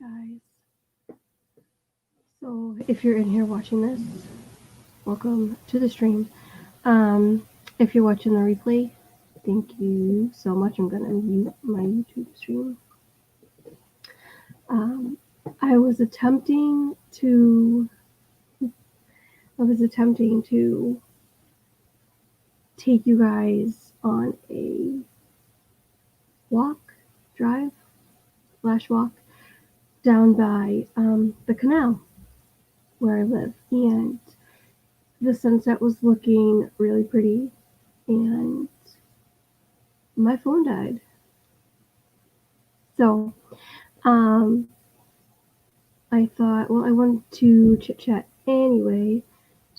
guys. So, if you're in here watching this, welcome to the stream. If you're watching the replay, thank you so much. I'm gonna mute my YouTube stream. Um, I was attempting to. Take you guys on a drive, flash walk down by the canal where I live, and the sunset was looking really pretty, and my phone died. So, I thought, well, I wanted to chit chat anyway,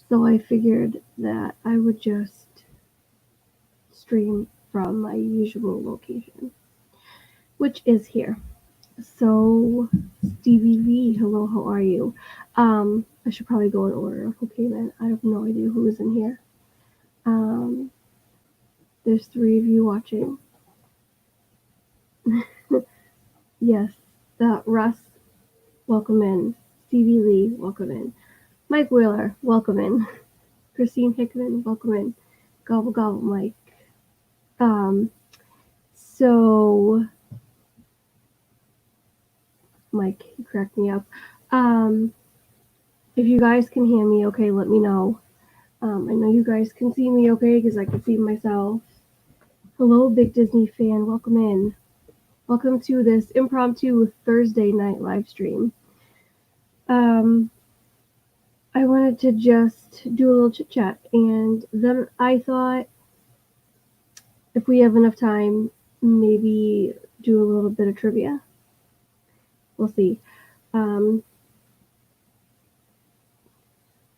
so I figured that I would just stream from my usual location, which is here. So, Stevie V, hello, how are you? I should probably go in order of who came in. I have no idea who is in here. There's 3 of you watching. Yes, Russ, welcome in. Stevie Lee, welcome in. Mike Wheeler, welcome in. Christine Hickman, welcome in. Gobble gobble, Mike. So Mike, you cracked me up. If you guys can hear me okay, let me know. I know you guys can see me okay because I can see myself. Hello, Big Disney fan, welcome in. Welcome to this impromptu Thursday night live stream. I wanted to just do a little chit chat, and then I thought if we have enough time, maybe do a little bit of trivia. We'll see.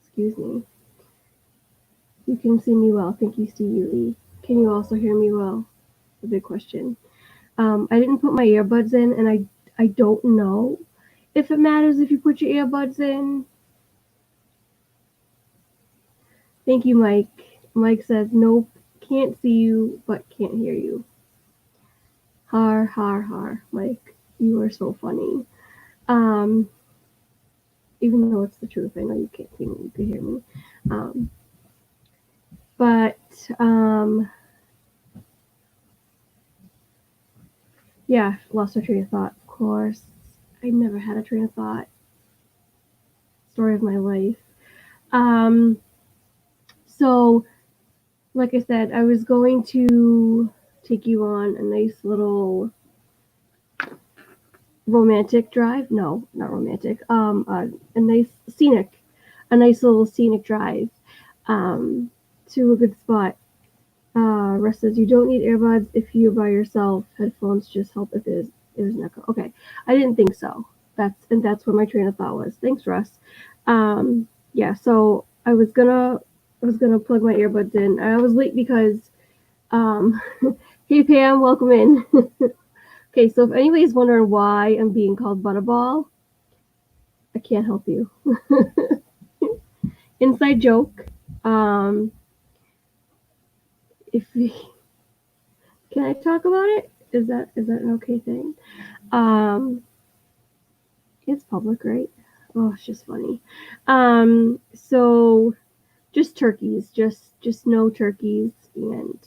Excuse me. You can see me well. Thank you, Stevie Lee. Can you also hear me well? A big question. I didn't put my earbuds in, and I don't know if it matters if you put your earbuds in. Thank you, Mike. Mike says, nope, can't see you, but can't hear you. Har, har, har. Mike, you are so funny. Even though it's the truth, I know you can't see me, you can hear me. Yeah, lost my train of thought, of course. I never had a train of thought. Story of my life. So, like I said, I was going to take you on a nice little romantic drive. No, not romantic. A nice little scenic drive to a good spot. Russ says, you don't need earbuds if you're by yourself. Headphones just help if there's an echo. Okay, I didn't think so. That's where my train of thought was. Thanks, Russ. Yeah, so I was gonna plug my earbuds in. I was late because, hey Pam, welcome in. Okay, so if anybody's wondering why I'm being called Butterball, I can't help you. Inside joke. Can I talk about it? Is that an okay thing? It's public, right? Oh, it's just funny. So just turkeys, just no turkeys, and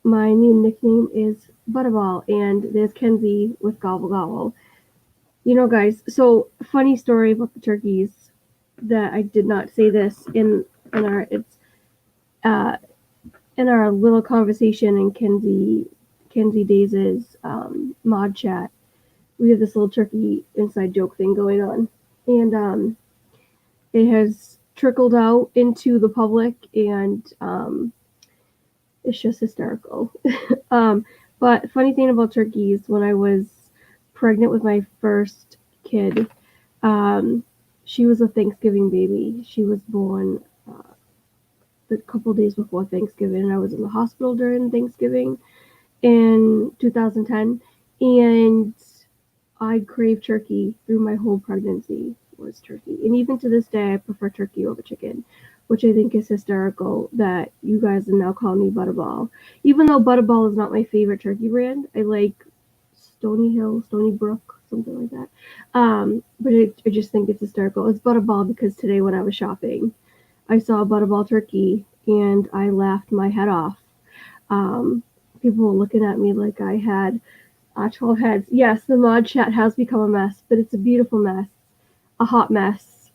my new nickname is Butterball, and there's Kenzie with Gobble Gobble. You know, guys, so funny story about the turkeys that I did not say this in our little conversation in Kenzie Days' mod chat. We have this little turkey inside joke thing going on, and it has trickled out into the public, and it's just hysterical. But funny thing about turkeys, when I was pregnant with my first kid, she was a Thanksgiving baby. She was born a couple days before Thanksgiving, and I was in the hospital during Thanksgiving in 2010, and I craved turkey through my whole pregnancy was turkey. And even to this day, I prefer turkey over chicken, which I think is hysterical that you guys are now calling me Butterball. Even though Butterball is not my favorite turkey brand, I like Stony Brook, something like that. But I just think it's hysterical. It's Butterball because today when I was shopping, I saw a Butterball turkey and I laughed my head off. Um, People were looking at me like I had 12 heads. Yes, the mod chat has become a mess, but it's a beautiful mess, a hot mess,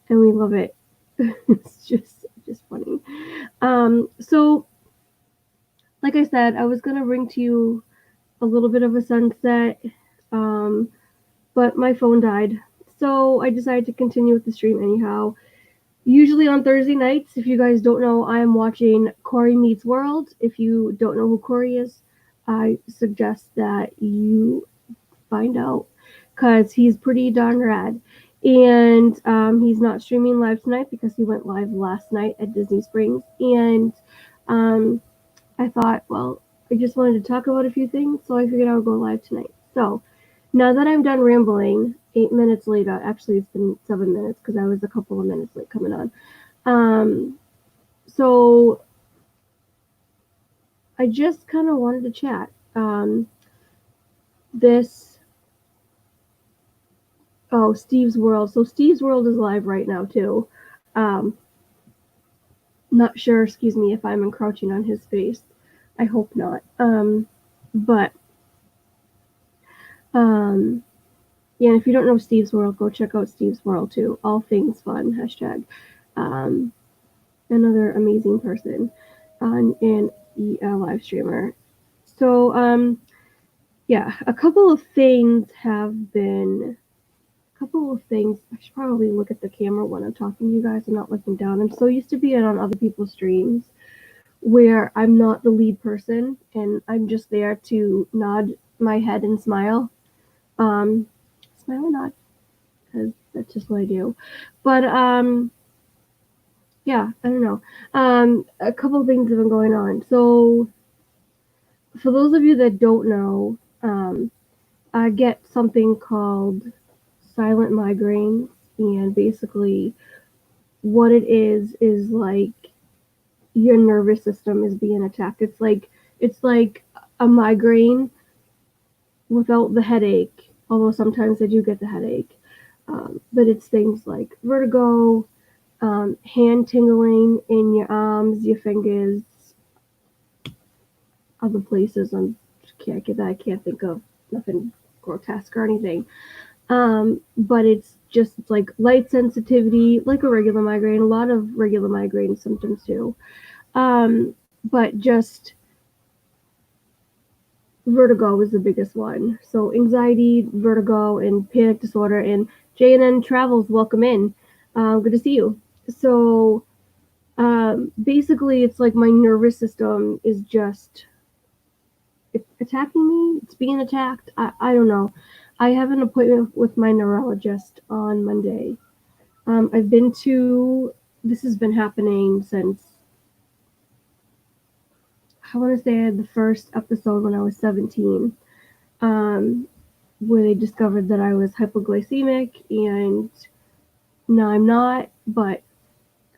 and we love it. It's just funny. So, like I said, I was gonna bring to you a little bit of a sunset, um, but my phone died, so I decided to continue with the stream anyhow. Usually on Thursday nights, if you guys don't know, I am watching Cory Meets World. If you don't know who Cory is, I suggest that you find out because he's pretty darn rad. And he's not streaming live tonight because he went live last night at Disney Springs. And um, I thought, well, I just wanted to talk about a few things, so I figured I would go live tonight. So now that I'm done rambling, 8 minutes later, actually it's been 7 minutes because I was a couple of minutes late coming on. So I just kind of wanted to chat. This Steve's World. So Steve's World is live right now too. Um, Not sure, excuse me, if I'm encroaching on his space. I hope not. But yeah, and if you don't know Steve's World, go check out Steve's World too. All things fun, hashtag. Um, Another amazing person and a live streamer. So, yeah, a couple of things. I should probably look at the camera when I'm talking to you guys. I'm not looking down. I'm so used to being on other people's streams where I'm not the lead person and I'm just there to nod my head and smile. Smile and nod because that's just what I do. But yeah, I don't know. A couple of things have been going on. So for those of you that don't know, I get something called silent migraines, and basically what it is like your nervous system is being attacked. It's like a migraine without the headache, although sometimes I do get the headache. But it's things like vertigo, hand tingling in your arms, your fingers, other places. I can't think of nothing grotesque or anything. But it's just like light sensitivity, like a regular migraine. A lot of regular migraine symptoms too. But just vertigo is the biggest one. So anxiety, vertigo, and panic disorder. And JNN Travels, welcome in. Good to see you. So basically, it's like my nervous system is just attacking me. It's being attacked. I don't know. I have an appointment with my neurologist on Monday. I've been to. This has been happening since I want to say the first episode when I was 17. Where they discovered that I was hypoglycemic, and now I'm not, but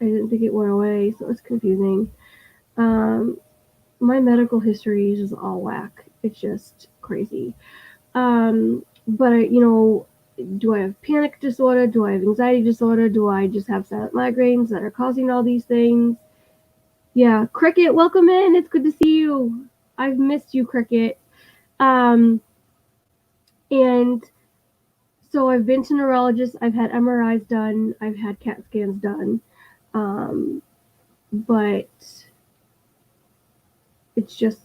I didn't think it went away, so it's confusing. My medical history is just all whack. It's just crazy. But do I have panic disorder? Do I have anxiety disorder? Do I just have silent migraines that are causing all these things? Yeah, Cricket, welcome in. It's good to see you. I've missed you, Cricket. And so I've been to neurologists. I've had MRIs done. I've had CAT scans done. But it's just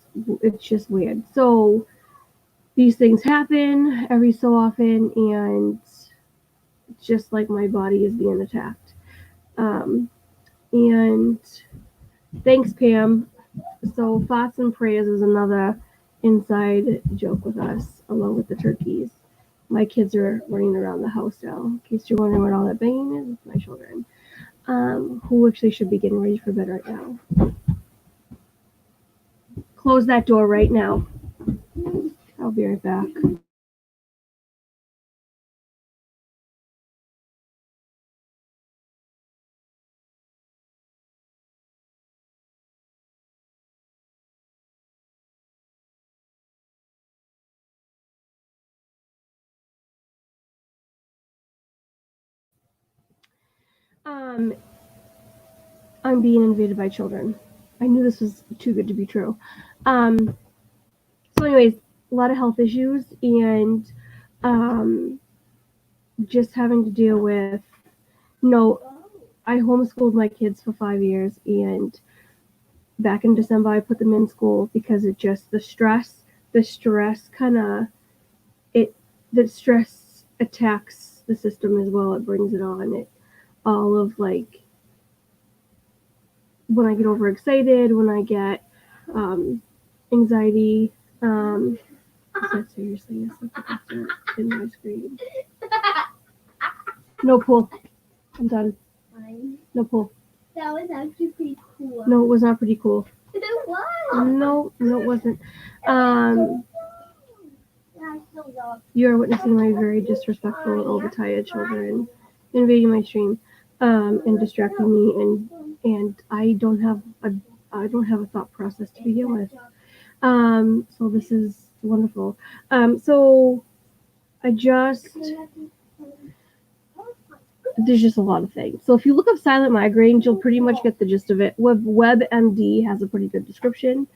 weird. So these things happen every so often, and it's just like my body is being attacked. And thanks, Pam. So thoughts and prayers is another inside joke with us, along with the turkeys. My kids are running around the house now. In case you're wondering what all that banging is, it's my children, who actually should be getting ready for bed right now. Close that door right now. I'll be right back. Um, I'm being invaded by children. I knew this was too good to be true. Um, so, anyways, a lot of health issues and um, just having to deal with. No, I homeschooled my kids for 5 years, and back in December I put them in school because it just the stress kind of it the stress attacks the system as well. It brings it on. It all of like when I get overexcited, when I get anxiety. Is that seriously? Yes, that's in my screen. No pool. I'm done. No pool. That was actually pretty cool. No, it was not pretty cool. It was. No, it wasn't. You are witnessing my very disrespectful and overtired children invading my stream and distracting me, and I don't have a thought process to begin with. So this is wonderful. So I just there's just a lot of things. So if you look up silent migraines, you'll pretty much get the gist of it. WebMD has a pretty good description.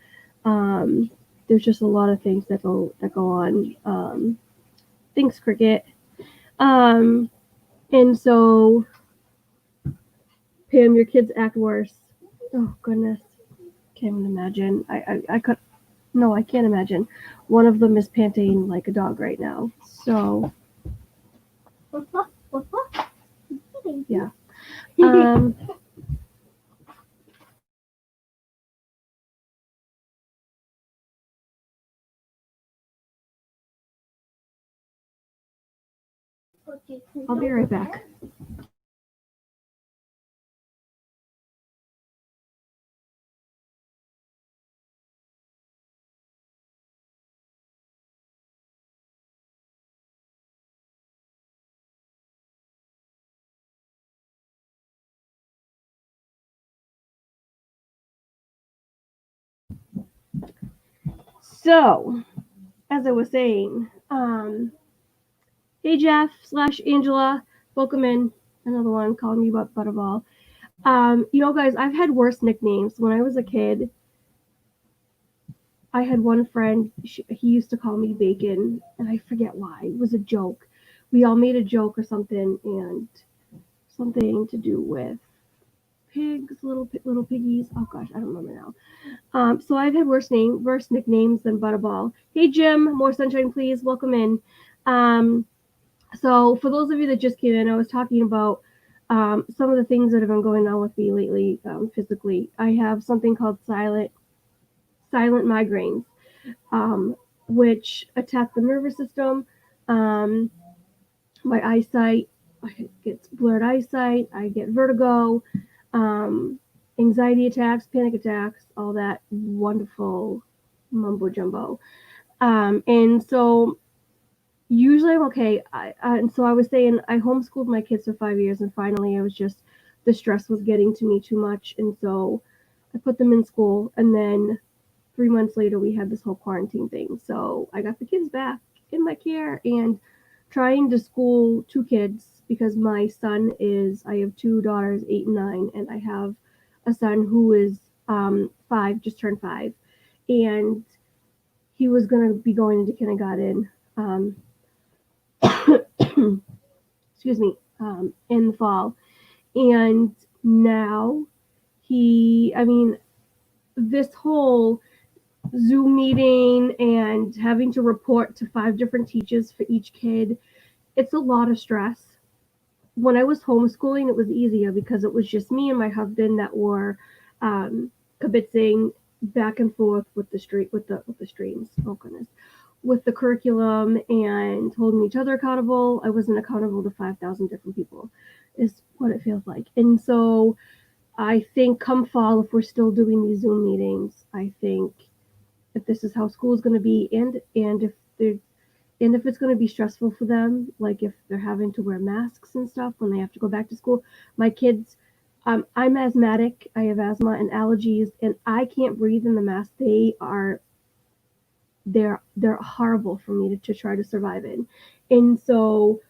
There's just a lot of things that go on. Thanks, Cricket. And so, Pam, your kids act worse. Oh goodness, can't even imagine. I could. No, I can't imagine. One of them is panting like a dog right now. So yeah. I'll be right back. So, as I was saying, hey Jeff/Angela, welcome in. Another one calling me Butterball. Guys, I've had worse nicknames. When I was a kid, I had one friend, he used to call me Bacon, and I forget why. It was a joke. We all made a joke or something, and something to do with pigs, little piggies. Oh gosh, I don't remember now. So I've had worse nicknames than Butterball. Hey Jim, more sunshine please. Welcome in. So for those of you that just came in, I was talking about some of the things that have been going on with me lately physically. I have something called silent migraines, which attack the nervous system. My eyesight, I get blurred eyesight. I get vertigo, anxiety attacks, panic attacks, all that wonderful mumbo jumbo. And so usually I'm okay. And so I was saying I homeschooled my kids for 5 years, and finally the stress was getting to me too much, and so I put them in school, and then 3 months later we had this whole quarantine thing. So I got the kids back in my care and trying to school two kids because my son I have two daughters, 8 and 9, and I have a son who is 5, just turned 5, and he was going to be going into kindergarten. Excuse me, in the fall. And now this whole Zoom meeting and having to report to 5 different teachers for each kid, it's a lot of stress. When I was homeschooling, it was easier because it was just me and my husband that were kibitzing back and forth with the streams. Oh goodness, with the curriculum and holding each other accountable. I wasn't accountable to 5,000 different people, is what it feels like. And so I think come fall, if we're still doing these Zoom meetings, I think if this is how school is going to be, and if it's going to be stressful for them, like if they're having to wear masks and stuff when they have to go back to school. My kids, I'm asthmatic. I have asthma and allergies, and I can't breathe in the mask. They're horrible for me to try to survive in. And so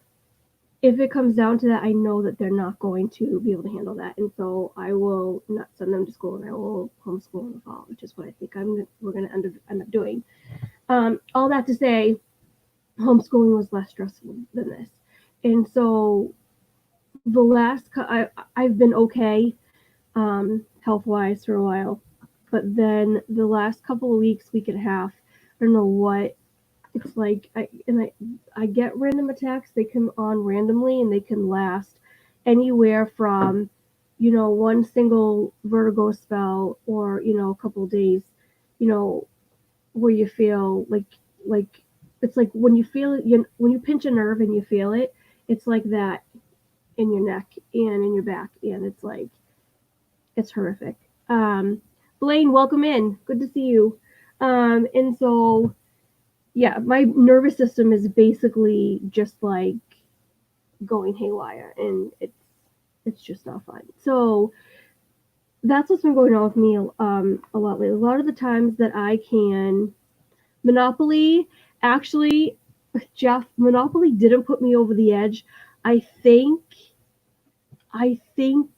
if it comes down to that, I know that they're not going to be able to handle that, and so I will not send them to school, and I will homeschool in the fall, which is what I think we're going to end up doing. All that to say, homeschooling was less stressful than this, and so the I've been okay, health wise for a while, but then the last couple of week and a half, I don't know what it's like. I get random attacks. They come on randomly and they can last anywhere from, one single vertigo spell or, a couple of days, you know, where you feel like it's like when you feel it, when you pinch a nerve and you feel it, it's like that in your neck and in your back, and it's horrific. Blaine, welcome in. Good to see you. And so, yeah, my nervous system is basically just like going haywire, and it's just not fun. So that's what's been going on with me a lot lately. A lot of the times that I can Monopoly, actually, Jeff, Monopoly didn't put me over the edge. I think I think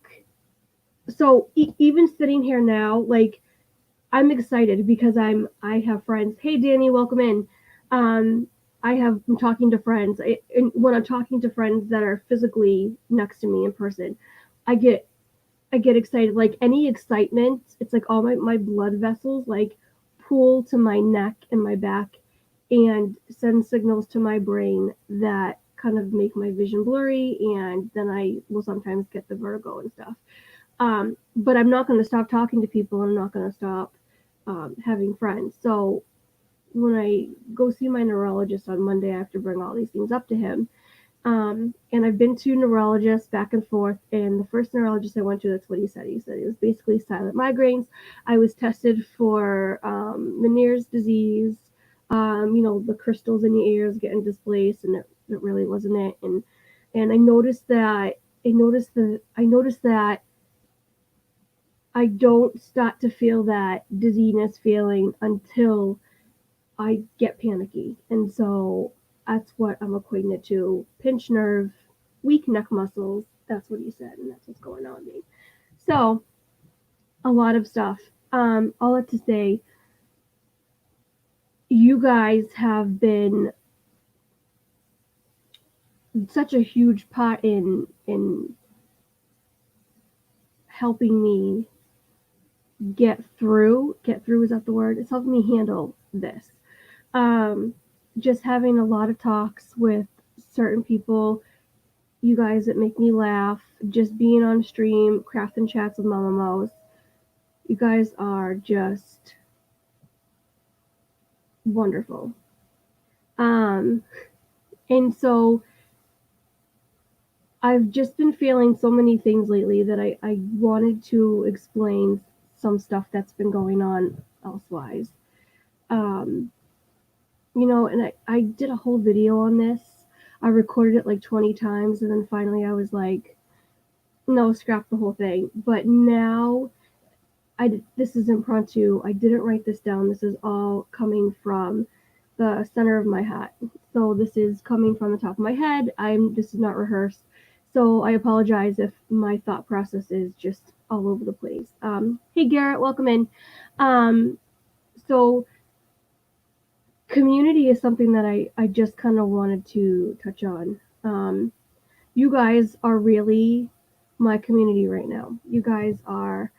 so. Even sitting here now, like I'm excited because I have friends. Hey, Danny, welcome in. Um, I'm talking to friends, and when I'm talking to friends that are physically next to me in person, I get I get excited. Like any excitement, it's like all my blood vessels like pool to my neck and my back, and send signals to my brain that kind of make my vision blurry, and then I will sometimes get the vertigo and stuff. But I'm not going to stop talking to people, and I'm not going to stop having friends. So when I go see my neurologist on Monday, I have to bring all these things up to him. And I've been to neurologists back and forth. And the first neurologist I went to, that's what he said. He said it was basically silent migraines. I was tested for Meniere's disease, the crystals in your ears getting displaced, and it really wasn't it. And I noticed that I don't start to feel that dizziness feeling until I get panicky. And so that's what I'm equating it to. Pinched nerve, weak neck muscles. That's what he said, and that's what's going on with me. So, a lot of stuff. All that to say, you guys have been such a huge part in helping me get through. Get through, is that the word? It's helping me handle this. Um, just having a lot of talks with certain people, you guys that make me laugh, just being on stream, crafting chats with Mama Mo's. You guys are just wonderful. Um, and so I've just been feeling so many things lately that I wanted to explain some stuff that's been going on elsewise. Um, and I did a whole video on this. I recorded it like 20 times, and then finally I was like, no, scrap the whole thing. But now this is impromptu. I didn't write this down. This is all coming from the center of my heart. So this is coming from the top of my head. This is not rehearsed. So I apologize if my thought process is just all over the place. Hey Garrett, welcome in. So community is something that I just kind of wanted to touch on. You guys are really my community right now. You guys are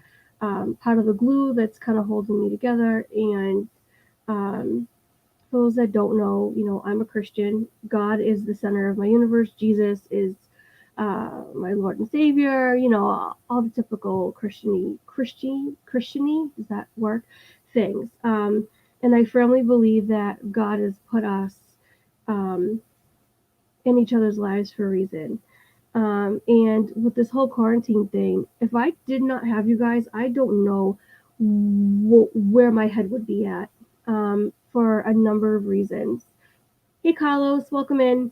part of the glue that's kind of holding me together. And for those that don't know, I'm a Christian. God is the center of my universe. Jesus is my Lord and Savior. All the typical Christiany, does that work? Things. And I firmly believe that God has put us um, in each other's lives for a reason. And with this whole quarantine thing, if I did not have you guys, I don't know where my head would be at, for a number of reasons. Hey, Carlos, welcome in.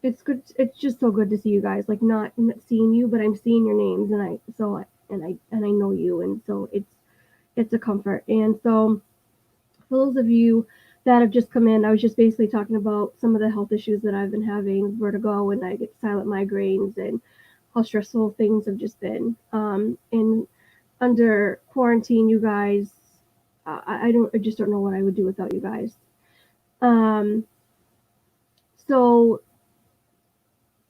It's good. It's just so good to see you guys. Like not seeing you, but I'm seeing your names, and I know you, and so it's a comfort. And so for those of you that have just come in. I was just basically talking about some of the health issues that I've been having, vertigo, and I get silent migraines, and how stressful things have just been. And under quarantine, you guys, I just don't know what I would do without you guys. Um, so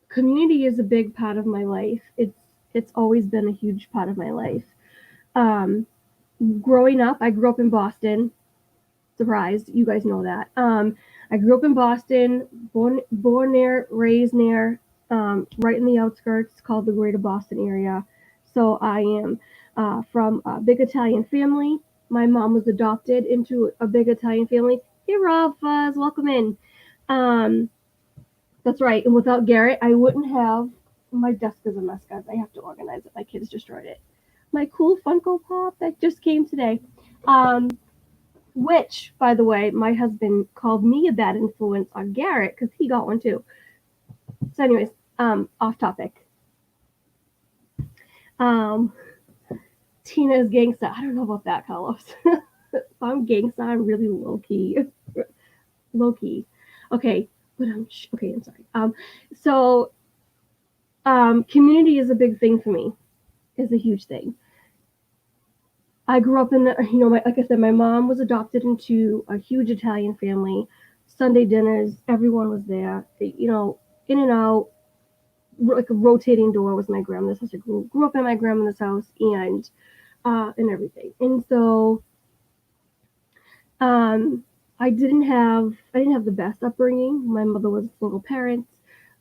community is a big part of my life. It's always been a huge part of my life. Um, Growing up, I grew up in Boston. Surprised, you guys know that. I grew up in Boston, born there, raised there, right in the outskirts, called the Greater Boston area. So I am from a big Italian family. My mom was adopted into a big Italian family. Hey, Rob, Fuzz, welcome in. Um, that's right. And without Garrett, I wouldn't have. My desk is a mess, guys. I have to organize it. My kids destroyed it. My cool Funko Pop that just came today. Um, which, by the way, my husband called me a bad influence on Garrett because he got one too. So, anyways, off topic. Um, Tina's gangsta. I don't know about that, Carlos. If I'm gangsta, I'm really low key. Low key. Okay, but okay. I'm sorry. So community is a big thing for me. Is a huge thing. I grew up in, like I said, my mom was adopted into a huge Italian family. Sunday dinners, everyone was there. In and out, like a rotating door was my grandmother's house. I grew up in my grandmother's house and everything. And so, um, I didn't have the best upbringing. My mother was a single parent.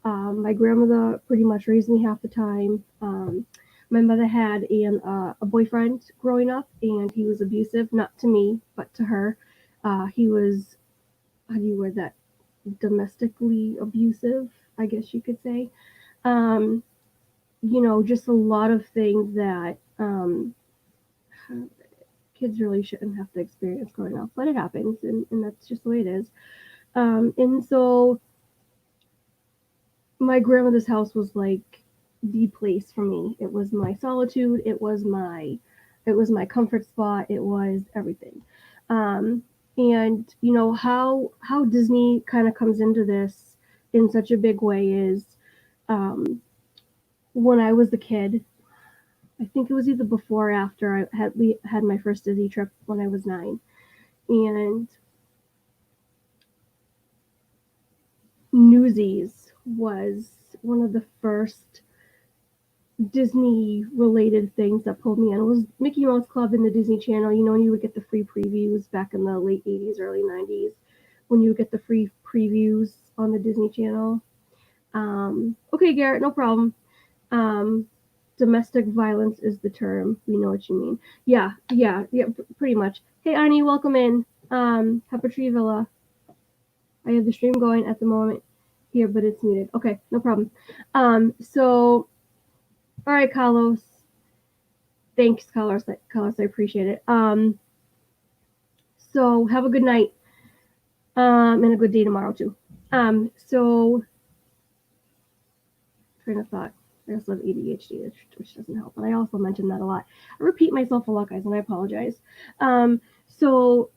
My grandmother pretty much raised me half the time. My mother had a boyfriend growing up, and he was abusive, not to me, but to her. He was, how do you word that? Domestically abusive, I guess you could say. Um, just a lot of things that kids really shouldn't have to experience growing up, but it happens, and that's just the way it is. And so my grandmother's house was like the place for me. It was my solitude. It was my comfort spot. It was everything. Um, and how Disney kind of comes into this in such a big way is um, when I was a kid. I think it was either before or after we had my first Disney trip when I was 9, and Newsies was one of the first Disney related things that pulled me in. It was Mickey Mouse Club in the Disney Channel. When you would get the free previews back in the late 80s, early 90s, when you would get the free previews on the Disney Channel. Okay, Garrett, no problem. Um, Domestic violence is the term. We know what you mean. Yeah, pretty much. Hey, Ani, welcome in. Pepper Tree Villa. I have the stream going at the moment here, but it's muted. Okay, no problem. So, all right, Carlos. Thanks, Carlos. I appreciate it. So have a good night. And a good day tomorrow too. So train of thought. I also have ADHD, which doesn't help, but I also mentioned that a lot. I repeat myself a lot, guys, and I apologize. So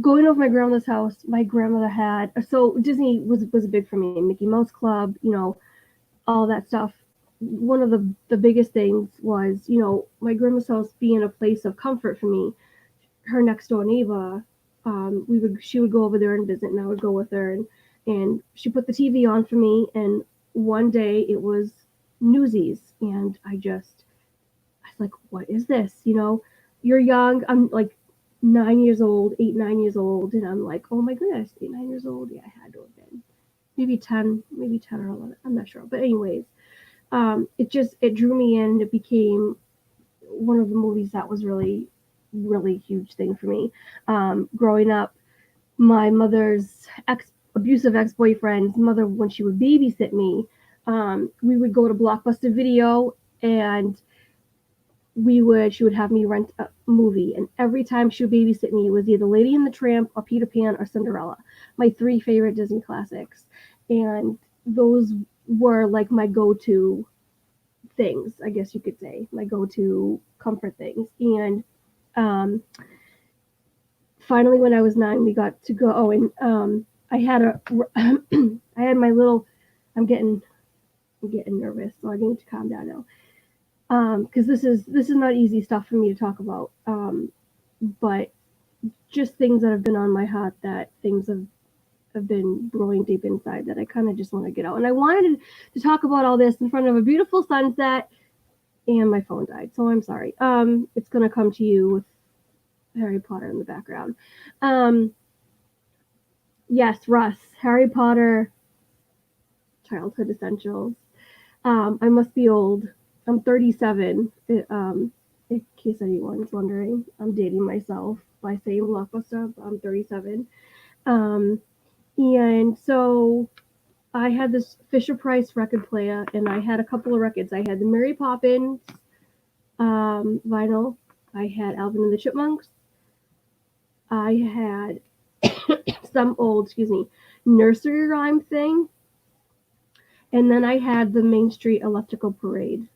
going over my grandmother's house, my grandmother had, so Disney was big for me. Mickey Mouse Club, all that stuff. One of the biggest things was, my grandma's house being a place of comfort for me. Her next door neighbor, she would go over there and visit, and I would go with her, and she put the TV on for me, and one day it was Newsies, and I was like, what is this? You're young. I'm like 9 years old, 8, 9 years old, and I'm like, oh my goodness, 8, 9 years old. Yeah, I had to have been maybe 10 or 11. I'm not sure, but anyways, it drew me in. It became one of the movies that was really, really huge thing for me. Growing up, my mother's abusive ex-boyfriend's mother, when she would babysit me, we would go to Blockbuster Video, and she would have me rent a movie, and every time she would babysit me, it was either Lady and the Tramp or Peter Pan or Cinderella, my 3 favorite Disney classics, and those were like my go-to things, I guess you could say, my go-to comfort things. And finally, when I was 9, we got to go. Oh, and I had I had my little. I'm getting nervous, so I need to calm down now. Because this is not easy stuff for me to talk about. But just things that have been on my heart, that things have been brewing deep inside that I kind of just want to get out. And I wanted to talk about all this in front of a beautiful sunset, and my phone died, so I'm sorry. It's gonna come to you with Harry Potter in the background. Yes, Russ, Harry Potter, childhood essentials. I must be old. I'm 37. In case anyone's wondering, I'm dating myself by saying Blockbuster. I'm 37. And so I had this Fisher Price record player, and I had a couple of records. I had the Mary Poppins vinyl. I had Alvin and the Chipmunks. I had some old, nursery rhyme thing. And then I had the Main Street Electrical Parade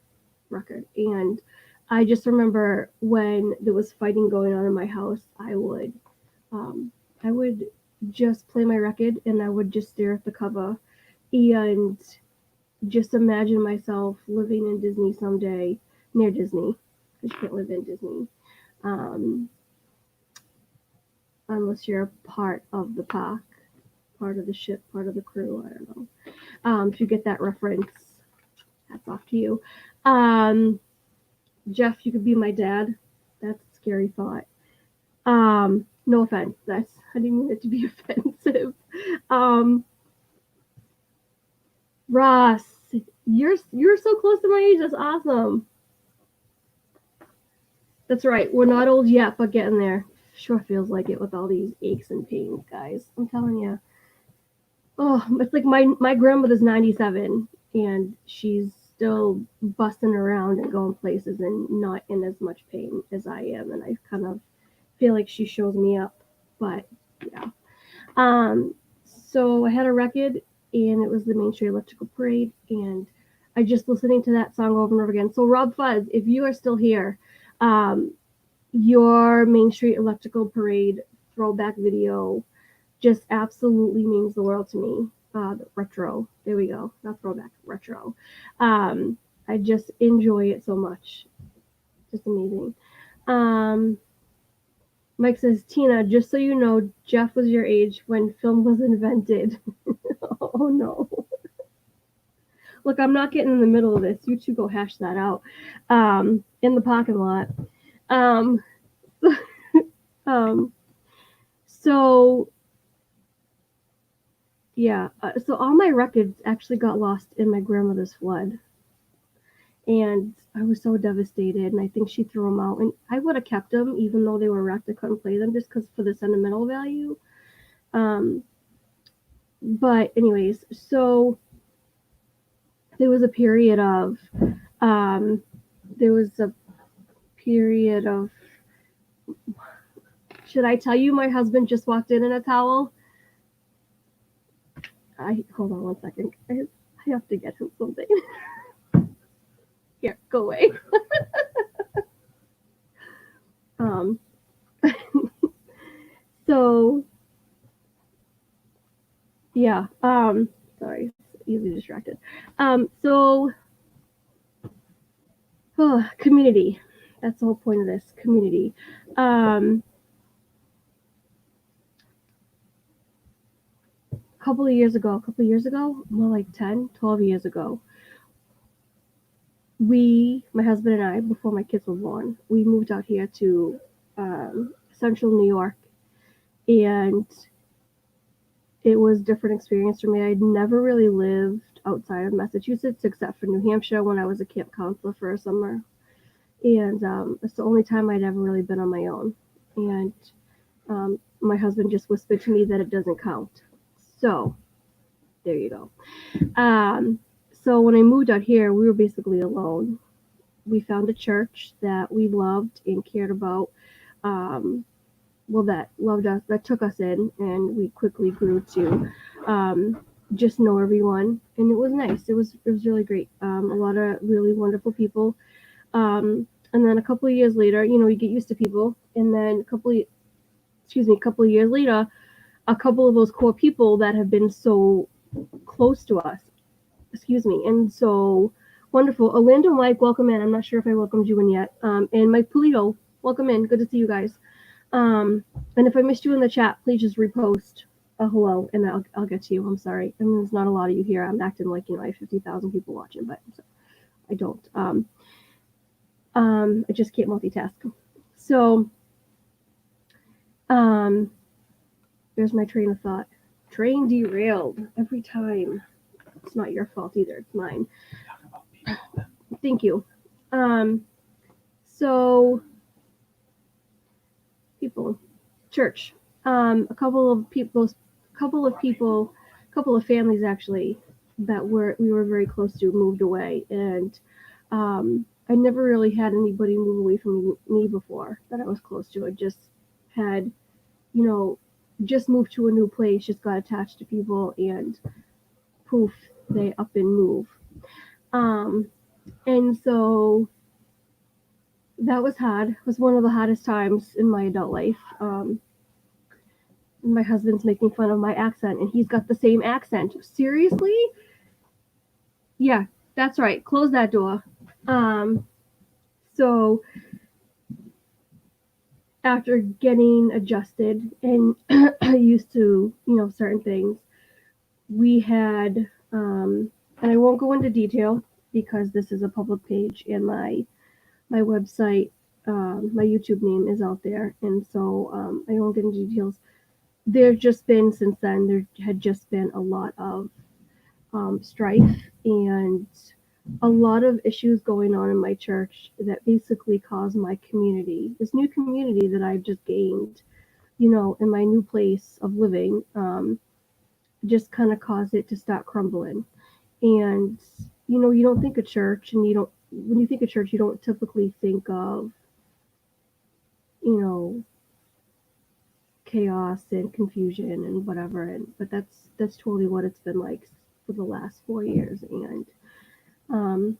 record. And I just remember when there was fighting going on in my house, I would just play my record and I would just stare at the cover and just imagine myself living in Disney someday, near Disney, because you can't live in Disney unless you're a part of the park, part of the ship, part of the crew. I don't know. If you get that reference, hats off to you. Jeff, you could be my dad. That's a scary thought. No offense. I didn't mean it to be offensive. Ross, you're so close to my age. That's awesome. That's right. We're not old yet, but getting there. Sure feels like it with all these aches and pains, guys. I'm telling you. Oh, it's like my grandmother's 97, and she's still busting around and going places and not in as much pain as I am, and I kind of feel like she shows me up. But yeah. So I had a record, and it was the Main Street Electrical Parade, and I just listening to that song over and over again. So Rob Fuzz, if you are still here, your Main Street Electrical Parade throwback video just absolutely means the world to me. The retro, there we go, not throwback, retro. I just enjoy it so much. Just amazing. Mike says, Tina, just so you know, Jeff was your age when film was invented. Oh no. Look, I'm not getting in the middle of this. You two go hash that out in the parking lot. So yeah, so all my records actually got lost in my grandmother's flood. And I was so devastated, and I think she threw them out. And I would have kept them, even though they were wrecked. I couldn't play them just because for the sentimental value. But anyways, so there was a period of, should I tell you my husband just walked in a towel? Hold on 1 second. I have to get him something. Here, go away. So yeah, sorry, easily distracted. Community. That's the whole point of this, community. A couple of years ago, more like 10, 12 years ago, my husband and I, before my kids were born, we moved out here to central New York, and it was a different experience for me. I'd never really lived outside of Massachusetts except for New Hampshire when I was a camp counselor for a summer, and it's the only time I'd ever really been on my own. And my husband just whispered to me that it doesn't count. So there you go. So when I moved out here, we were basically alone. We found a church that we loved and cared about. That loved us, that took us in, and we quickly grew to just know everyone, and it was nice. It was really great. A lot of really wonderful people. And then a couple of years later, you get used to people, and then a couple of years later, a couple of those core people that have been so close to us, and so wonderful. Orlando Mike, welcome in. I'm not sure if I welcomed you in yet. And Mike Polito, welcome in. Good to see you guys. And if I missed you in the chat, please just repost a hello, and I'll get to you. I'm sorry. I mean, there's not a lot of you here. I'm acting like I have 50,000 people watching, but I don't. I just can't multitask. So, there's my train of thought. Train derailed every time. It's not your fault either. It's mine. Thank you. So people, church. A couple of families actually that we were very close to moved away, and I never really had anybody move away from me before that I was close to. I just had, just moved to a new place, just got attached to people, and poof, they up and move. And so that was hard. It was one of the hardest times in my adult life. My husband's making fun of my accent, and he's got the same accent. Seriously? Yeah, that's right. Close that door. So after getting adjusted and used to, certain things, we had, and I won't go into detail because this is a public page and my website, my YouTube name is out there. And so I won't get into details. There's just been, since then, there had just been a lot of strife and a lot of issues going on in my church that basically caused my community, this new community that I've just gained, in my new place of living, just kind of caused it to start crumbling. And, you don't think of church, and when you think of church, you don't typically think of, chaos and confusion and whatever. But that's totally what it's been like for the last 4 years. And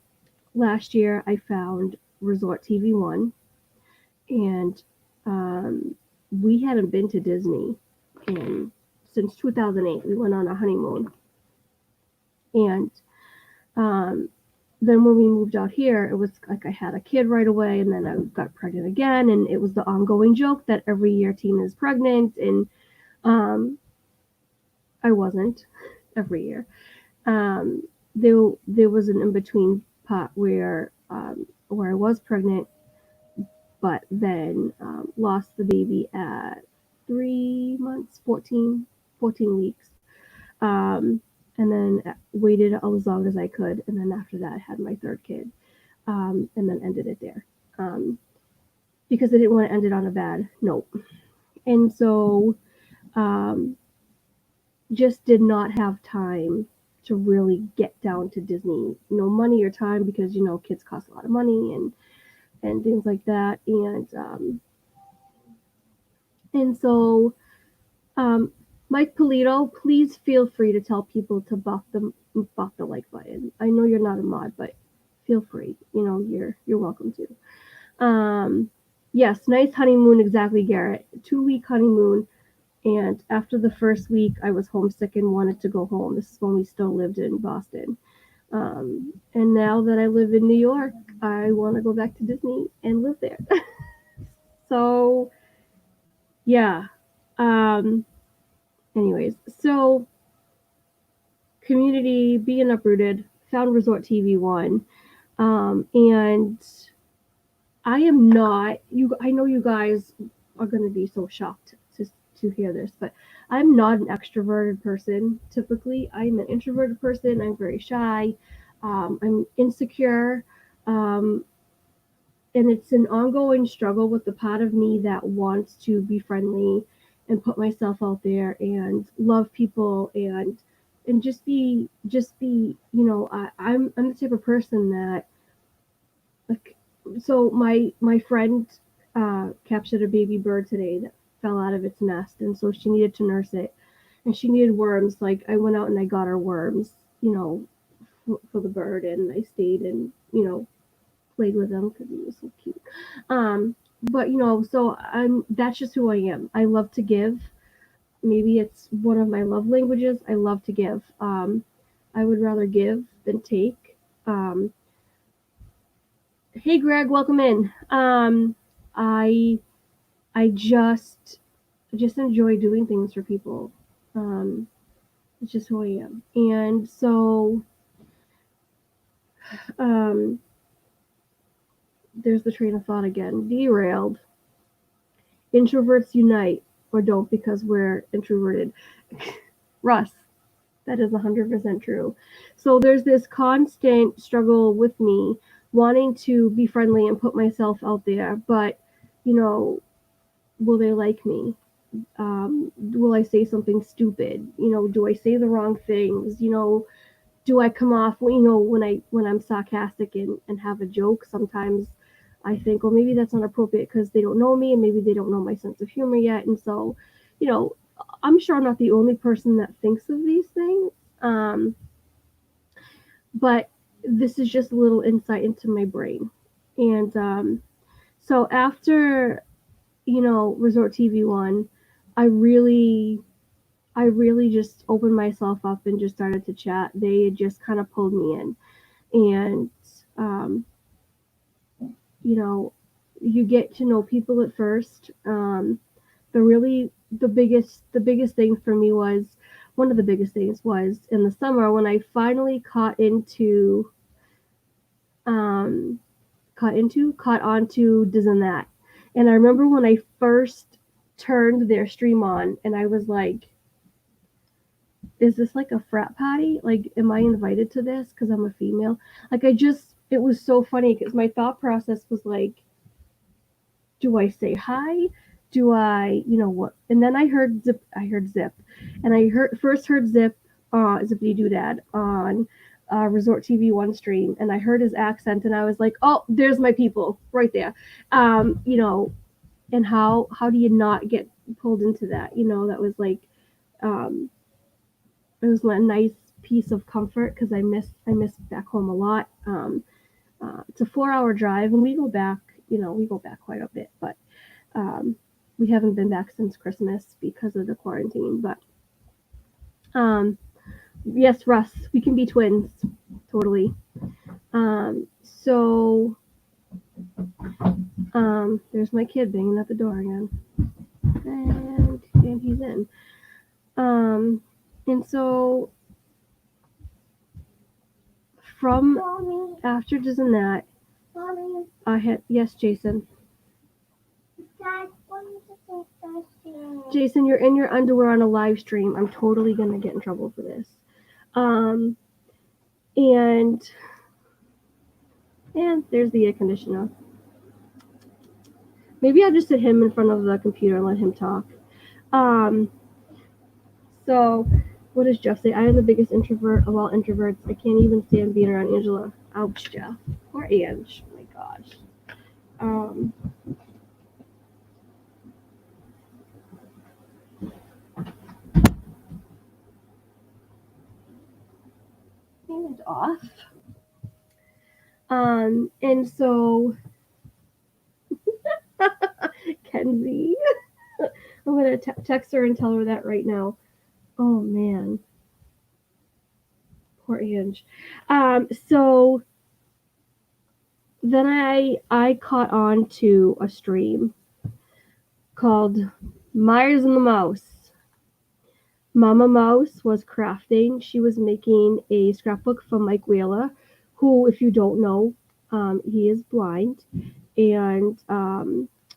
last year I found Resort TV One, and we hadn't been to Disney since 2008. We went on a honeymoon, and then when we moved out here, it was like I had a kid right away, and then I got pregnant again, and it was the ongoing joke that every year Tina is pregnant, and I wasn't every year. There was an in-between part where I was pregnant, but then lost the baby at 3 months, 14 weeks. And then waited as long as I could. And then after that, I had my third kid, and then ended it there, because I didn't want to end it on a bad note. And so just did not have time to really get down to Disney, no money or time, because, kids cost a lot of money and things like that. And so, Mike Polito, please feel free to tell people to buff the like button. I know you're not a mod, but feel free. You're welcome to. Yes, nice honeymoon, exactly, Garrett. 2-week honeymoon, and after the first week, I was homesick and wanted to go home. This is when we still lived in Boston. And now that I live in New York, I want to go back to Disney and live there. So, yeah. Anyways, so community, being uprooted, found Resort TV One, and I am not. I know you guys are going to be so shocked to hear this, but I'm not an extroverted person. Typically, I'm an introverted person. I'm very shy. I'm insecure, and it's an ongoing struggle with the part of me that wants to be friendly and put myself out there and love people and just be I'm the type of person that, like, so my friend captured a baby bird today that fell out of its nest, and so she needed to nurse it, and she needed worms. Like, I went out and I got her worms, for the bird, and I stayed and played with him because he was so cute. but so that's just who I am. I love to give. Maybe it's one of my love languages. I love to give. I would rather give than take. Um, hey, Greg, welcome in. I I just enjoy doing things for people. Um, it's just who I am, and so um, there's the train of thought again. Derailed. Introverts unite or don't because we're introverted. Russ, that is 100% true. So there's this constant struggle with me wanting to be friendly and put myself out there, but you know, will they like me? Will I say something stupid? Do I say the wrong things? Do I come off, when I'm sarcastic and have a joke? Sometimes I think, well, maybe that's not appropriate because they don't know me and maybe they don't know my sense of humor yet. And so, you know, I'm sure I'm not the only person that thinks of these things. Um, but this is just a little insight into my brain. And so after, Resort TV one, I really I really just opened myself up and just started to chat. They just kind of pulled me in. And um, you know, you get to know people at first. The biggest thing for me was one of the biggest things was in the summer when I finally um, caught onto Diz and That. And I remember when I first turned their stream on, and I was like, "Is this like a frat party? Like, am I invited to this because I'm a female?" Like, it was so funny because my thought process was like, do I say hi? Do I, what? And then I heard Zip, and I heard Zip, Zippity Doodad on Resort TV one stream, and I heard his accent, and I was like, oh, there's my people right there, um, you know, and how do you not get pulled into that? That was like, um, it was a nice piece of comfort because I miss back home a lot. It's a 4-hour drive, and we go back quite a bit, but um, we haven't been back since Christmas because of the quarantine. But um, yes, Russ, we can be twins, totally. So there's my kid banging at the door again, and he's in. Um, and so from Mommy, after doing that, mommy, I had yes, Jason. Dad wanted to say something. Jason, you're in your underwear on a live stream. I'm totally gonna get in trouble for this. Um, and there's the air conditioner. Maybe I'll just sit him in front of the computer and let him talk. Um, so, what does Jeff say? I am the biggest introvert of all introverts. I can't even stand being around Angela. Ouch, Jeff. Poor Ange. Oh my gosh. Um, and off. And so, Kenzie, I'm gonna text her and tell her that right now. Oh man, poor Ange. So then I caught on to a stream called Myers and the Mouse. Mama Mouse was crafting. She was making a scrapbook for Mike Wheeler, who, if you don't know, he is blind. And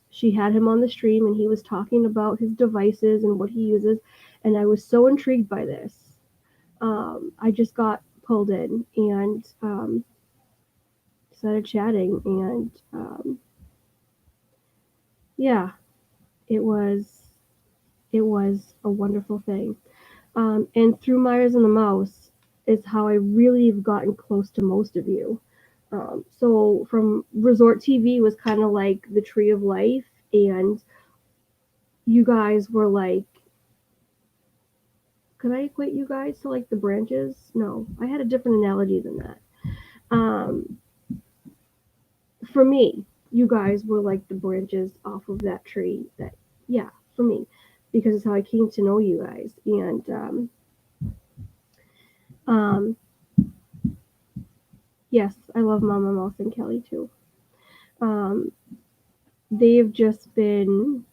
she had him on the stream, and he was talking about his devices and what he uses. And I was so intrigued by this. I just got pulled in and started chatting. And yeah, it was a wonderful thing. And through Myers and the Mouse is how I really have gotten close to most of you. So from Resort TV was kind of like the tree of life, and you guys were like, could I equate you guys to like the branches? No, I had a different analogy than that. Um, for me, you guys were like the branches off of that tree that, yeah, for me, because it's how I came to know you guys. And um, yes, I love Mama Mouse and Kelly too. Um, they've just been,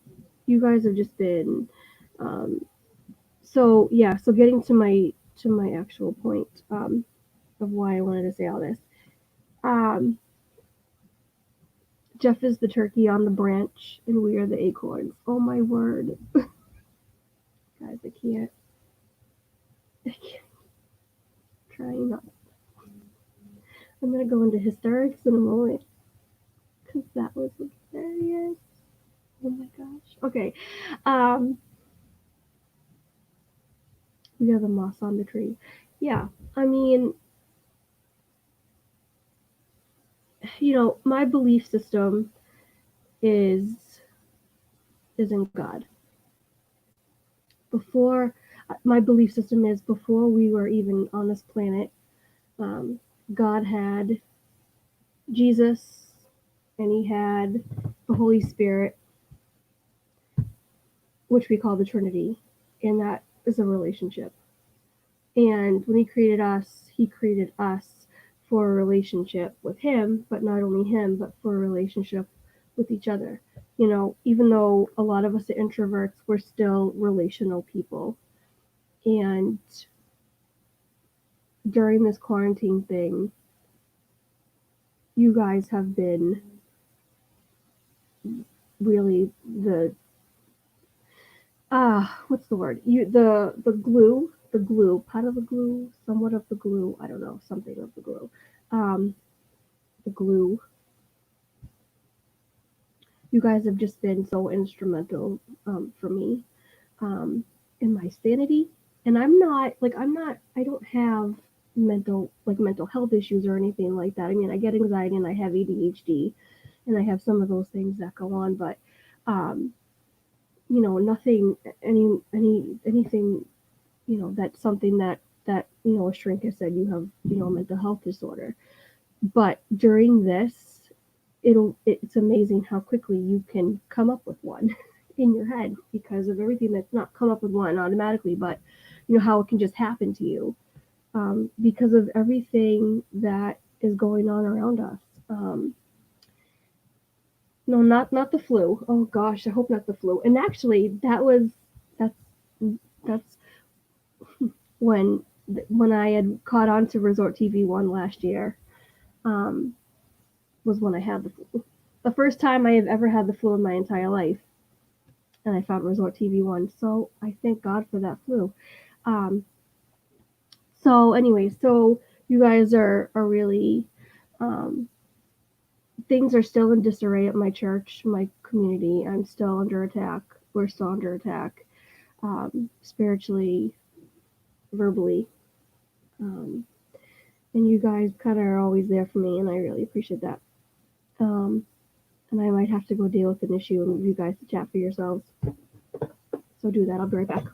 you guys have just been, um, so yeah, so getting to my actual point of why I wanted to say all this. Um, Jeff is the turkey on the branch, and we are the acorns. Oh my word, guys, I can't try not. I'm gonna go into hysterics in a moment because that was hilarious. Oh my gosh. Okay, um, we have the moss on the tree. Yeah, I mean, my belief system is is in God. Before My belief system is before we were even on this planet, um, God had Jesus and he had the Holy Spirit, which we call the Trinity, and that is a relationship. And when he created us for a relationship with him, but not only him, but for a relationship with each other. Even though a lot of us are introverts, we're still relational people. And during this quarantine thing, you guys have been really the what's the word? The glue, part of the glue, somewhat of the glue, I don't know, something of the glue. Um the glue. You guys have just been so instrumental for me um in my sanity. And I don't have mental health issues or anything like that. I mean, I get anxiety and I have ADHD and I have some of those things that go on, but um nothing, anything, that's something that a shrink has said you have, a mental health disorder. But during this, it's amazing how quickly you can come up with one in your head because of everything that's not come up with one automatically, but how it can just happen to you because of everything that is going on around us. No, not the flu. Oh gosh, I hope not the flu. And actually, that's that's when when I had caught on to Resort TV One last year. Um, was when I had the flu. The first time I have ever had the flu in my entire life, and I found Resort TV One. So I thank God for that flu. Um, so anyway, so you guys are really um, things are still in disarray at my church, my community. I'm still under attack. We're still under attack, spiritually, verbally. Um, and you guys kind of are always there for me, and I really appreciate that. Um, and I might have to go deal with an issue and leave you guys to chat for yourselves. So do that. I'll be right back.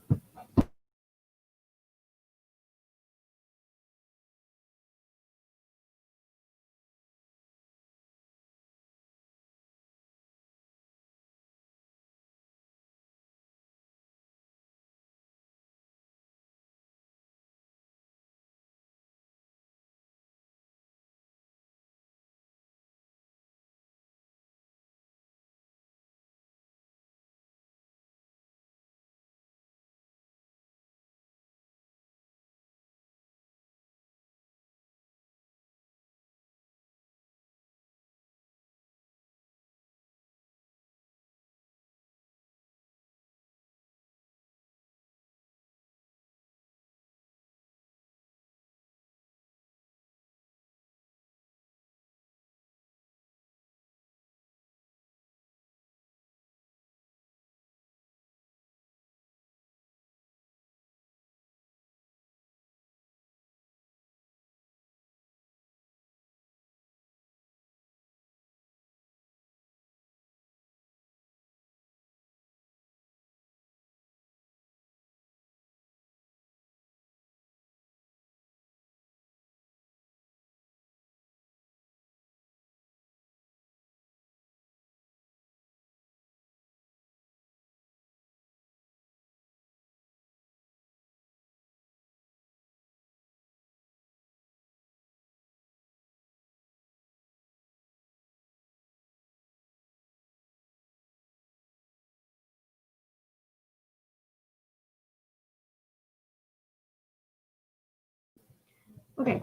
Okay,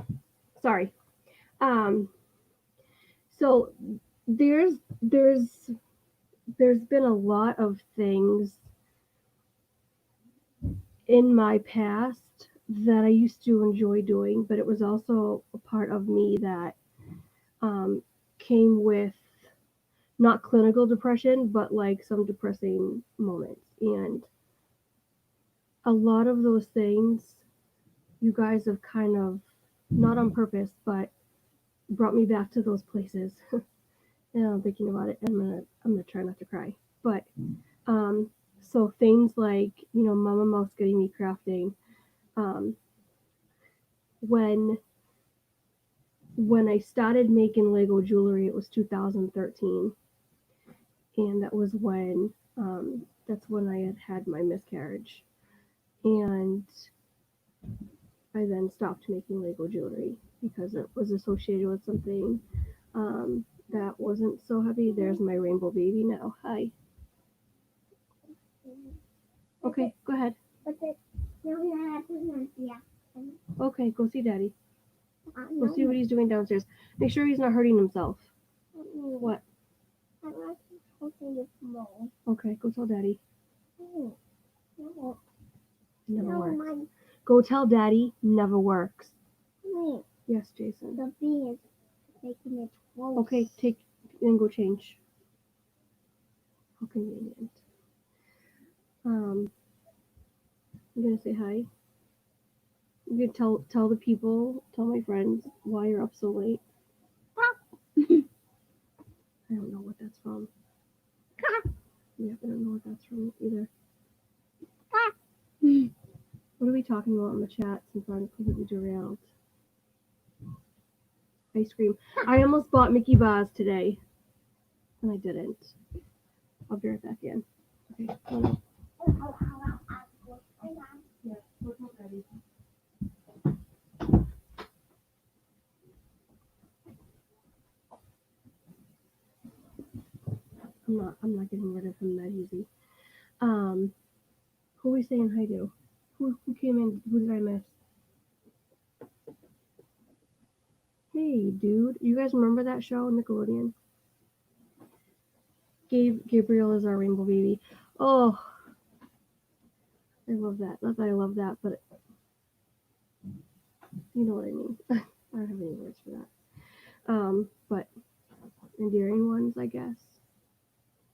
sorry. Um, so there's there's there's been a lot of things in my past that I used to enjoy doing, but it was also a part of me that um, came with not clinical depression, but like some depressing moments. And a lot of those things, you guys have kind of, not on purpose, but brought me back to those places. And I'm thinking about it, and I'm gonna try not to cry. But um, so things like Mama Mouse getting me crafting. Um, when when I started making Lego jewelry, it was 2013, and that's when I had my miscarriage, and I then stopped making Lego jewelry because it was associated with something that wasn't so heavy. There's my rainbow baby now. Hi. Okay, go ahead. But the no, not yeah. Okay, go see Daddy. Go No, see what he's doing downstairs. Make sure he's not hurting himself. What? I want to talk to you more. Okay, go tell Daddy. No, no, Never no, works. my Go tell Daddy. Never works. me. Yes, Jason. The bee is making it close. Okay, then go change. How convenient. I'm gonna say hi. You can tell the people, tell my friends why you're up so late. I don't know what that's from. Yeah, I don't know what that's from either. What are we talking about in the chat since I'm completely derailed? Ice cream. I almost bought Mickey Bars today, and I didn't. I'll be right back in. Okay. Hold on. Yeah, go tell Daddy. I'm not getting rid of him that easy. Um, who are we saying hi to? Who came in? Who did I miss? Hey, dude. You guys remember that show, Nickelodeon? Gabriel is our rainbow baby. Oh, I love that. Not that I love that, but you know what I mean. I don't have any words for that. But endearing ones, I guess.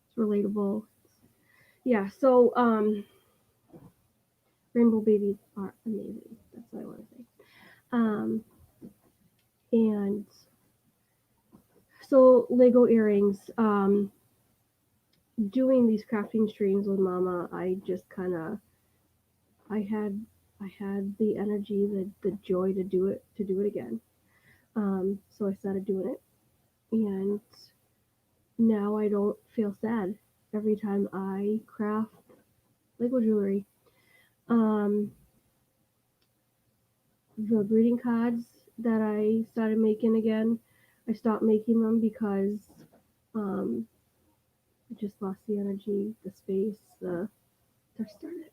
It's relatable. Yeah. So, rainbow babies are amazing. That's what I want to say. Um, and so Lego earrings. Doing these crafting streams with Mama, I just kind of I had I had the energy, the joy to do it again. So I started doing it, and now I don't feel sad every time I craft Lego jewelry. Um, the greeting cards that I started making again, I stopped making them because um, I just lost the energy, the space,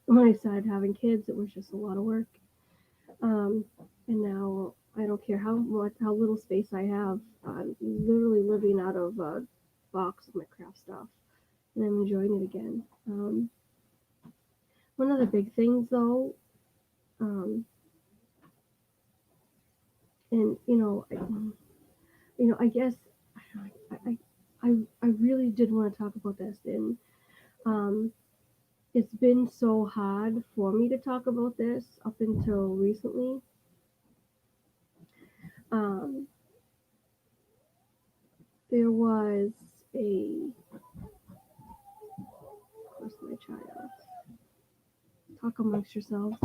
when I started having kids, it was just a lot of work. Um, and now I don't care how little space I have. I'm literally living out of a box of my craft stuff, and I'm enjoying it again. One of the big things, though, um, and I guess I really did want to talk about this, and um, it's been so hard for me to talk about this up until recently. Um, there was a, of course, my child. Talk amongst yourselves.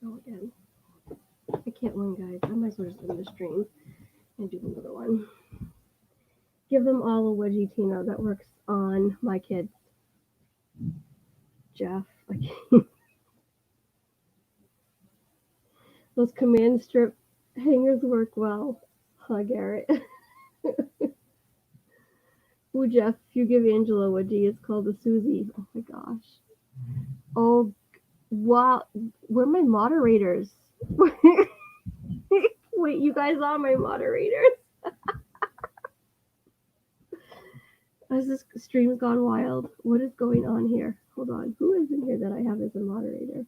Go again. I can't win, guys. I might as well just end the stream and do another one. Give them all a wedgie Tina that works on my kids. Jeff. Those command strip hangers work well. Huh, Garrett. Ooh, Jeff, if you give Angela a wedgie, it's called a Susie. Oh my gosh. Oh, wow. Where are my moderators? Wait, you guys are my moderators. Has this stream's gone wild? What is going on here? Hold on. Who is in here that I have as a moderator?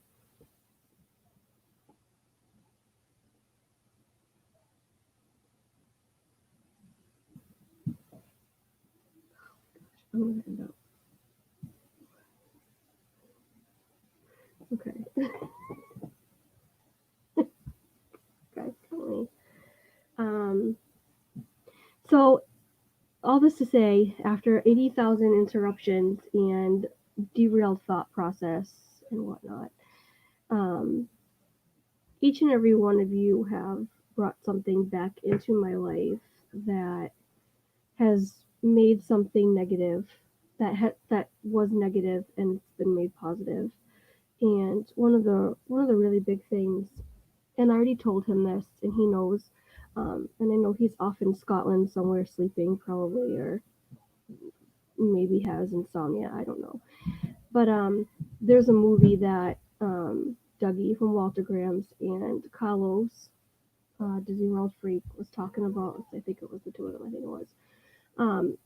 I'm gonna end up. Okay. Guys, tell me. So all this to say, after 80,000 interruptions and derailed thought process and whatnot, each and every one of you have brought something back into my life that has made something negative that was negative and it's been made positive. And one of the really big things, and I already told him this, and he knows, and I know he's off in Scotland somewhere sleeping probably, or maybe has insomnia. I don't know. But there's a movie that Dougie from Walter Grahams and Carlos, Disney World Freak, was talking about. I think it was the two of them. I think it was. Um,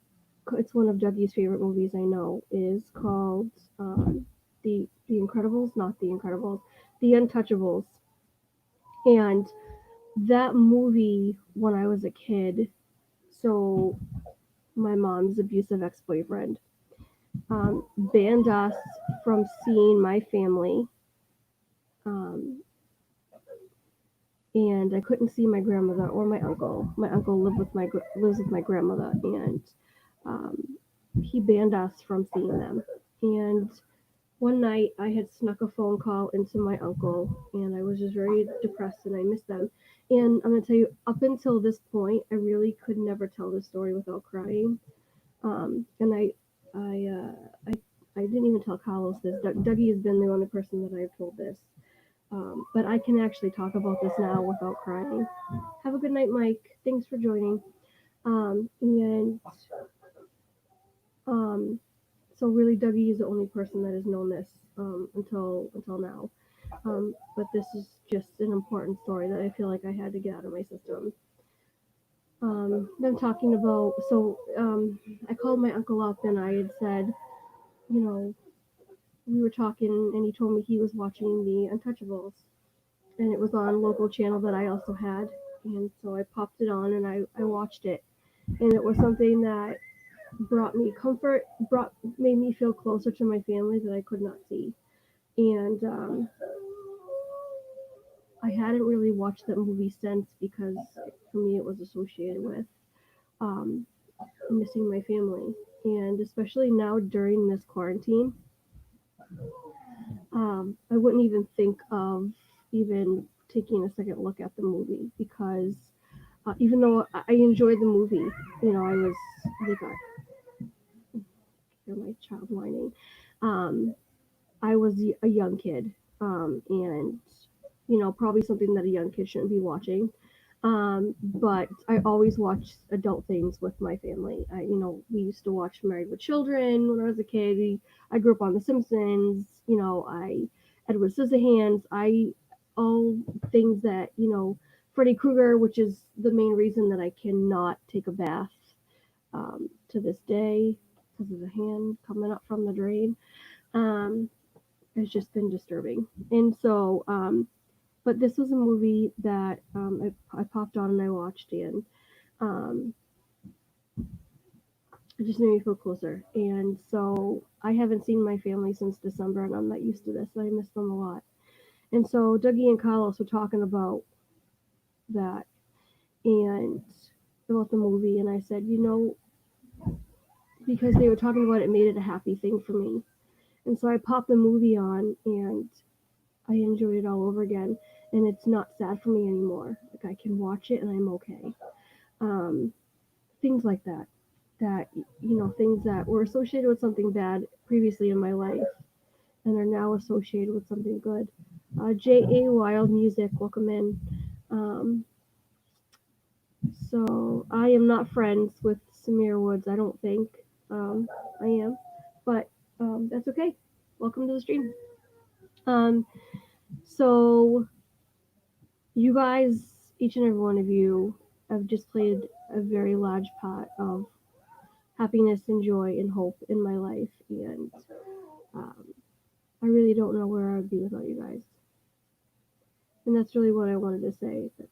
it's one of Dougie's favorite movies. I know is called the Incredibles, not the Incredibles, the Untouchables. And that movie, when I was a kid, so my mom's abusive ex-boyfriend banned us from seeing my family, um, and I couldn't see my grandmother or my uncle. My uncle lives with my grandmother, and um, he banned us from seeing them. And one night I had snuck a phone call into my uncle, and I was just very depressed, and I missed them. And I'm gonna tell you, up until this point, I really could never tell this story without crying. And I, I didn't even tell Carlos this. Dougie has been the only person that I've told this. But I can actually talk about this now without crying. Have a good night, Mike. Thanks for joining. And um, so really, Dougie is the only person that has known this until now. But this is just an important story that I feel like I had to get out of my system. Them talking about, so I called my uncle up and I had said, you know, we were talking and he told me he was watching the Untouchables, and it was on local channel that I also had, and so I popped it on and I watched it, and it was something that brought me comfort, made me feel closer to my family that I could not see. And I hadn't really watched that movie since because for me it was associated with um, missing my family. And especially now during this quarantine, I wouldn't even think of even taking a second look at the movie because even though I enjoyed the movie, you know, I was, oh God, hear my child whining. Um, I was a young kid, and you know, probably something that a young kid shouldn't be watching. But I always watched adult things with my family. You know, we used to watch Married with Children when I was a kid. I grew up on The Simpsons. You know, Edward Scissorhands. All things that, you know, Freddy Krueger, which is the main reason that I cannot take a bath to this day because of the hand coming up from the drain. Um, it's just been disturbing. And so, but this was a movie that I popped on and I watched, and um, it just made me feel closer. And so I haven't seen my family since December, and I'm not used to this. I miss them a lot. And so Dougie and Carlos were talking about that and about the movie, and I said, you know, because they were talking about it made it a happy thing for me. And so I popped the movie on and I enjoyed it all over again. And it's not sad for me anymore. Like I can watch it and I'm okay. Um, things like that. Things that were associated with something bad previously in my life and are now associated with something good. J.A. Wild Music, welcome in. Um, so I am not friends with Samir Woods, I don't think. I am, but that's okay. Welcome to the stream. Um, so you guys, each and every one of you, have just played a very large part of happiness and joy and hope in my life, and um, I really don't know where I'd be without you guys. And that's really what I wanted to say. That's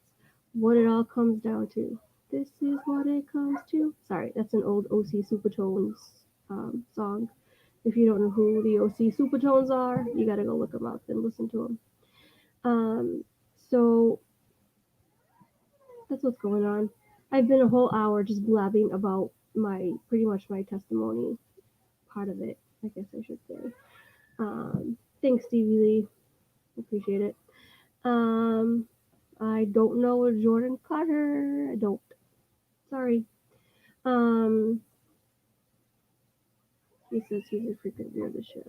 what it all comes down to. This is what it comes to. Sorry, that's an old OC Supertones song. If you don't know who the OC Supertones are, you gotta go look them up and listen to them. So that's what's going on. I've been a whole hour just blabbing about pretty much my testimony part of it, I guess I should say. Thanks, Stevie Lee. Appreciate it. I don't know Jordan Carter. I don't. Sorry. He says he's a frequent viewer of the show.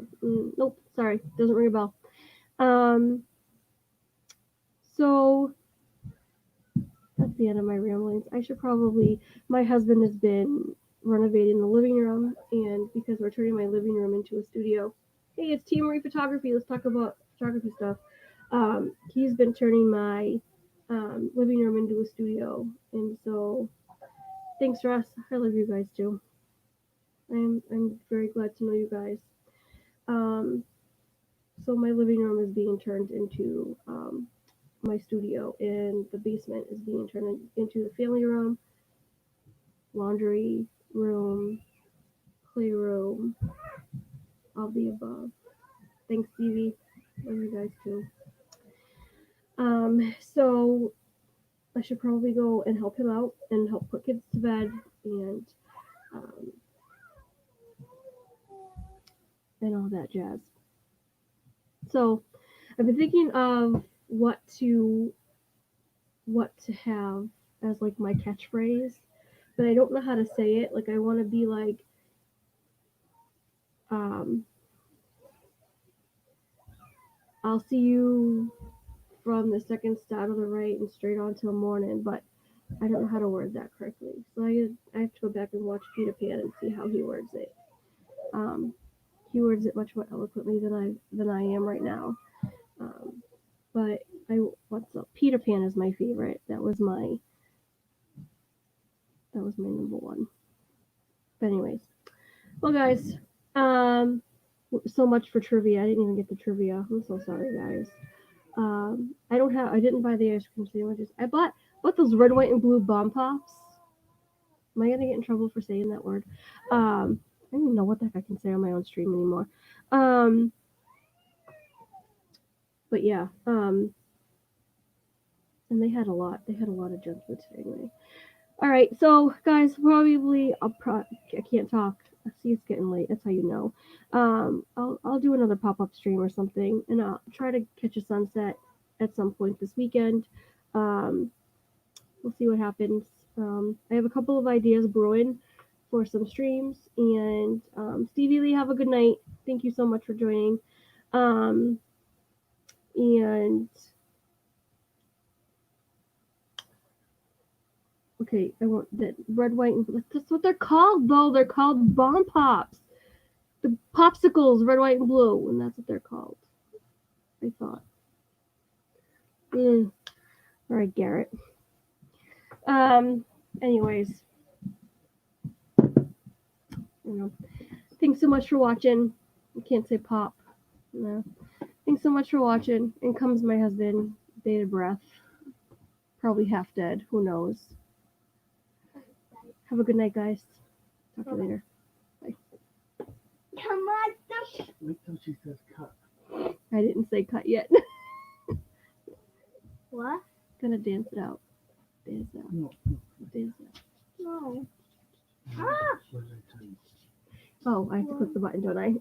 Nope. Sorry. Doesn't ring a bell. So that's the end of my ramblings. I should probably. My husband has been renovating the living room, and because we're turning my living room into a studio. Hey, it's Tia Marie Photography. Let's talk about photography stuff. He's been turning my living room into a studio, and so thanks, Russ. I love you guys too. I'm very glad to know you guys. So my living room is being turned into my studio, and the basement is being turned into the family room, laundry room, playroom, all the above. Thanks, Stevie. Love you guys too. So I should probably go and help him out and help put kids to bed um, and all that jazz. So I've been thinking of what to have as like my catchphrase, but I don't know how to say it. Like I want to be like I'll see you from the second star to the right and straight on till morning, but I don't know how to word that correctly. So I have to go back and watch Peter Pan and see how he words it. He words it much more eloquently than I am right now. But what's up? Peter Pan is my favorite. That was my number one. But anyways, well guys, so much for trivia. I didn't even get the trivia. I'm so sorry, guys. I didn't buy the ice cream sandwiches. I bought those red, white, and blue bomb pops. Am I gonna get in trouble for saying that word? I don't even know what the heck I can say on my own stream anymore. But yeah, and they had a lot. They had a lot of junk food today anyway. All right, so guys, I can't talk. I see it's getting late. That's how you know. I'll do another pop-up stream or something, and I'll try to catch a sunset at some point this weekend. We'll see what happens. I have a couple of ideas brewing for some streams, and Stevie Lee, have a good night. Thank you so much for joining. And okay, I want that red, white, and blue. That's what they're called, though. They're called bomb pops. The popsicles, red, white, and blue, and that's what they're called. I thought. All right, Garrett. Anyways, thanks so much for watching. I can't say pop. No. Thanks so much for watching. In comes my husband, bated breath, probably half dead. Who knows? Have a good night, guys. Talk to you later. Bye. Come on. Wait till she says cut. I didn't say cut yet. What? Gonna dance it out. Dance it out. No. Dance it out. No. What did I tell you? Oh, I have to click the button, don't I?